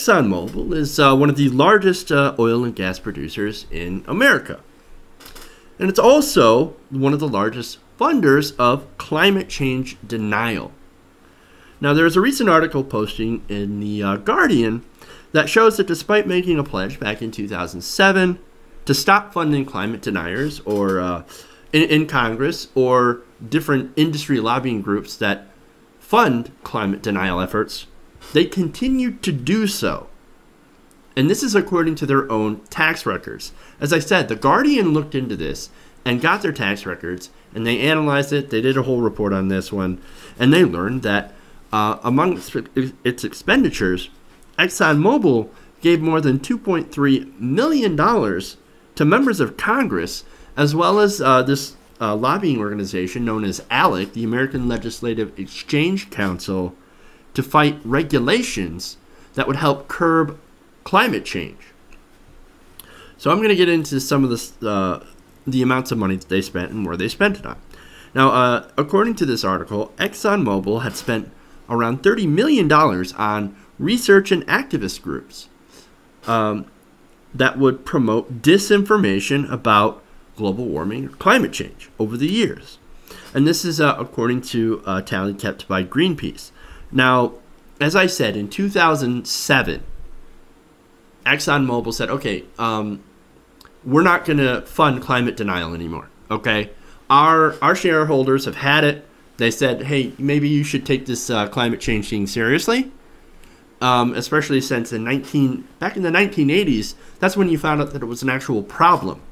Exxon Mobil is one of the largest oil and gas producers in America. And it's also one of the largest funders of climate change denial. Now, there's a recent article posting in the Guardian that shows that despite making a pledge back in 2007 to stop funding climate deniers or in Congress or different industry lobbying groups that fund climate denial efforts, they continued to do so. And this is according to their own tax records. As I said, the Guardian looked into this and got their tax records, and they analyzed it. They did a whole report on this one, and they learned that among its expenditures, ExxonMobil gave more than $2.3 million to members of Congress, as well as this lobbying organization known as ALEC, the American Legislative Exchange Council, to fight regulations that would help curb climate change. So I'm going to get into some of this, the amounts of money that they spent and where they spent it on. Now, according to this article, ExxonMobil had spent around $30 million on research and activist groups that would promote disinformation about global warming or climate change over the years. And this is according to a tally kept by Greenpeace. Now, as I said, in 2007, ExxonMobil said, okay, we're not going to fund climate denial anymore, okay? Our shareholders have had it. They said, hey, maybe you should take this climate change thing seriously, especially since back in the 1980s, that's when you found out that it was an actual problem.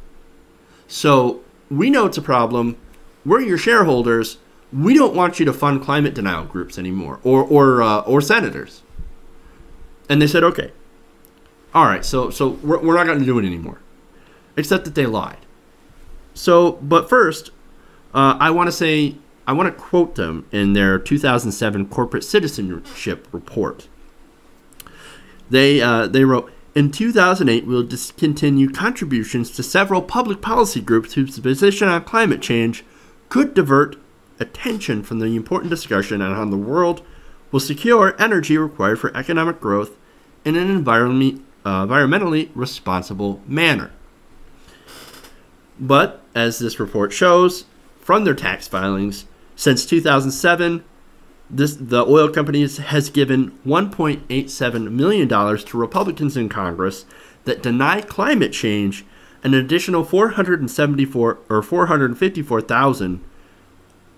So we know it's a problem. We're your shareholders. We don't want you to fund climate denial groups anymore, or senators. And they said, okay, all right, so we're not going to do it anymore, except that they lied. So, but first, I want to quote them in their 2007 corporate citizenship report. They wrote, in 2008, we'll discontinue contributions to several public policy groups whose position on climate change could divert attention from the important discussion on how the world will secure energy required for economic growth in an environmentally responsible manner. But, as this report shows, from their tax filings, since 2007, the oil companies has given $1.87 million to Republicans in Congress that deny climate change, and an additional $454,000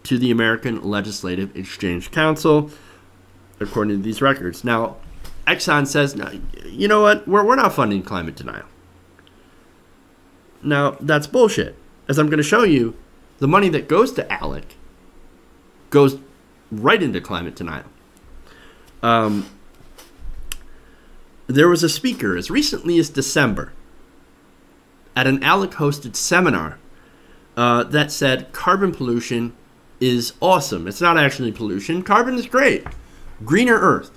to the American Legislative Exchange Council, according to these records. Now, Exxon says, no, you know what? We're not funding climate denial. Now, that's bullshit. As I'm going to show you, the money that goes to ALEC goes right into climate denial. There was a speaker as recently as December at an ALEC-hosted seminar that said carbon pollution is awesome. It's not actually pollution. Carbon is great. Greener Earth.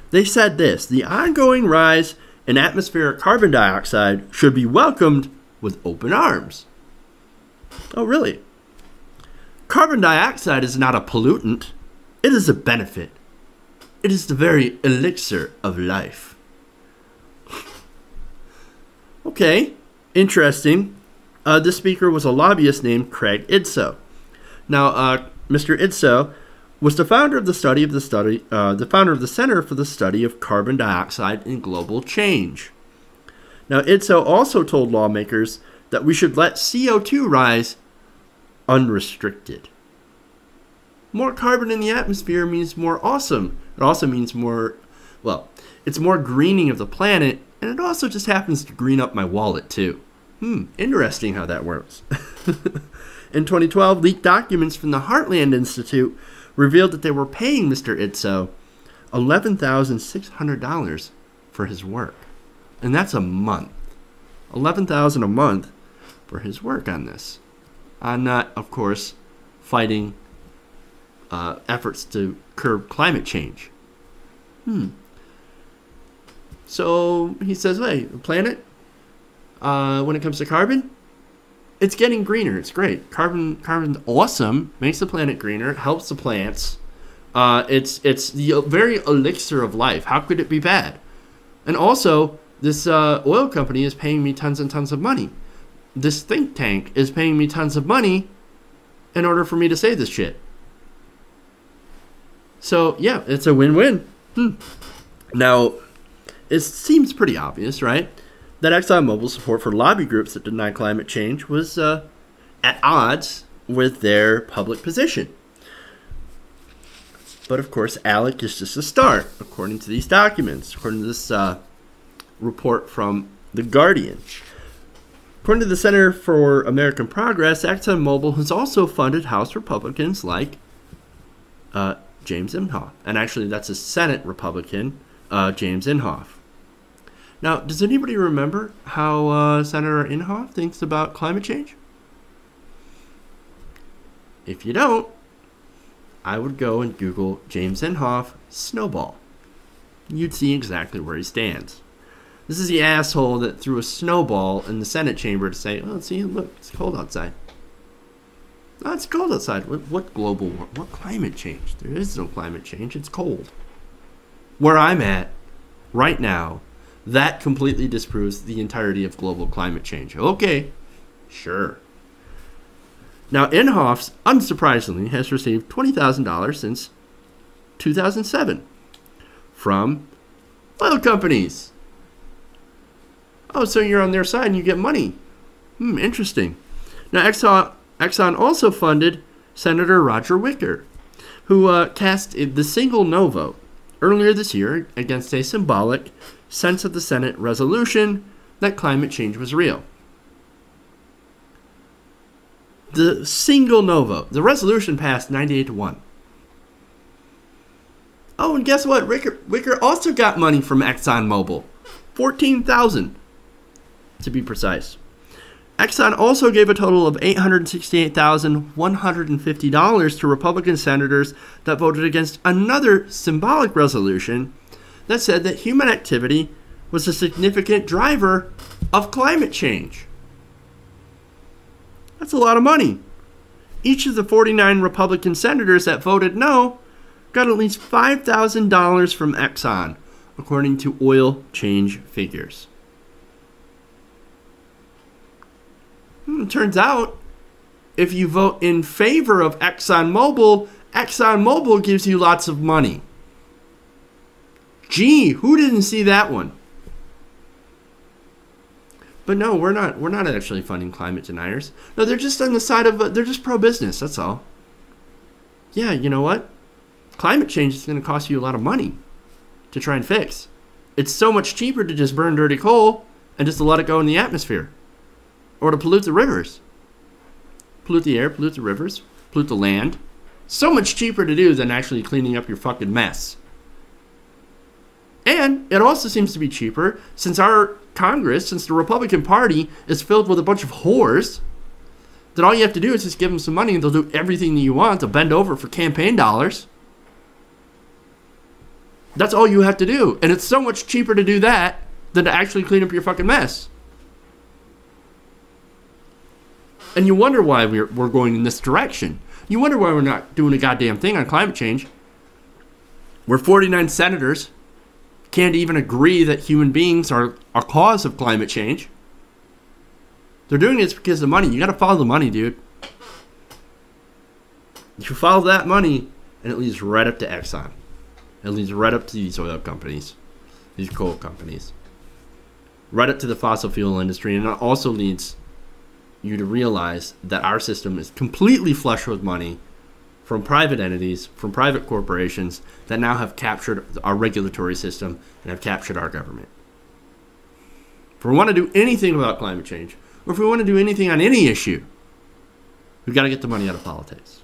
They said this: the ongoing rise in atmospheric carbon dioxide should be welcomed with open arms. Oh, really? Carbon dioxide is not a pollutant. It is a benefit. It is the very elixir of life. Okay, interesting. This speaker was a lobbyist named Craig Idso. Now, Mr. Idso was the founder of the founder of the Center for the Study of Carbon Dioxide and Global Change. Now, Idso also told lawmakers that we should let CO2 rise unrestricted. More carbon in the atmosphere means more awesome. It also means more, well, it's more greening of the planet, and it also just happens to green up my wallet too. Interesting how that works. In 2012, leaked documents from the Heartland Institute revealed that they were paying Mr. Idso $11,600 for his work. And that's a month. $11,000 a month for his work on this. On not, of course, fighting efforts to curb climate change. So he says, hey, the planet, when it comes to carbon, it's getting greener. It's great. Carbon's awesome. Makes the planet greener. Helps the plants. It's the very elixir of life. How could it be bad? And also, this oil company is paying me tons and tons of money. This think tank is paying me tons of money in order for me to say this shit. So, yeah, it's a win-win. Now, it seems pretty obvious, right, that ExxonMobil's support for lobby groups that deny climate change was at odds with their public position. But, of course, ALEC is just a start, according to these documents, according to this report from The Guardian. According to the Center for American Progress, ExxonMobil has also funded House Republicans like James Inhofe. And actually, that's a Senate Republican, James Inhofe. Now, does anybody remember how Senator Inhofe thinks about climate change? If you don't, I would go and Google James Inhofe snowball. You'd see exactly where he stands. This is the asshole that threw a snowball in the Senate chamber to say, oh, see, look, it's cold outside. No, it's cold outside. What global war? What climate change? There is no climate change. It's cold. Where I'm at right now, that completely disproves the entirety of global climate change. Okay, sure. Now, Inhofe, unsurprisingly, has received $20,000 since 2007 from oil companies. Oh, so you're on their side and you get money. Interesting. Now, Exxon also funded Senator Roger Wicker, who cast the single no vote earlier this year against a symbolic sense of the Senate resolution that climate change was real. The single no vote. The resolution passed 98-1. Oh, and guess what? Wicker also got money from Exxon Mobil. $14,000 to be precise. Exxon also gave a total of $868,150 to Republican senators that voted against another symbolic resolution that said that human activity was a significant driver of climate change. That's a lot of money. Each of the 49 Republican senators that voted no got at least $5,000 from Exxon, according to oil change figures. Turns out, if you vote in favor of ExxonMobil, ExxonMobil gives you lots of money. Gee, who didn't see that one? But no, we're not actually funding climate deniers. No, they're just on the side of, they're just pro-business, that's all. Yeah, you know what? Climate change is going to cost you a lot of money to try and fix. It's so much cheaper to just burn dirty coal and just to let it go in the atmosphere. Or to pollute the rivers. Pollute the air, pollute the rivers, pollute the land. So much cheaper to do than actually cleaning up your fucking mess. And it also seems to be cheaper since our Congress, since the Republican Party is filled with a bunch of whores, that all you have to do is just give them some money and they'll do everything that you want. They'll bend over for campaign dollars. That's all you have to do. And it's so much cheaper to do that than to actually clean up your fucking mess. And you wonder why we're going in this direction. You wonder why we're not doing a goddamn thing on climate change. Where 49 senators can't even agree that human beings are a cause of climate change. They're doing this because of money. You gotta follow the money, dude. You follow that money, and it leads right up to Exxon. It leads right up to these oil companies, these coal companies. Right up to the fossil fuel industry, and it also leads you to realize that our system is completely flush with money from private entities, from private corporations that now have captured our regulatory system and have captured our government. If we want to do anything about climate change, or if we want to do anything on any issue, we've got to get the money out of politics.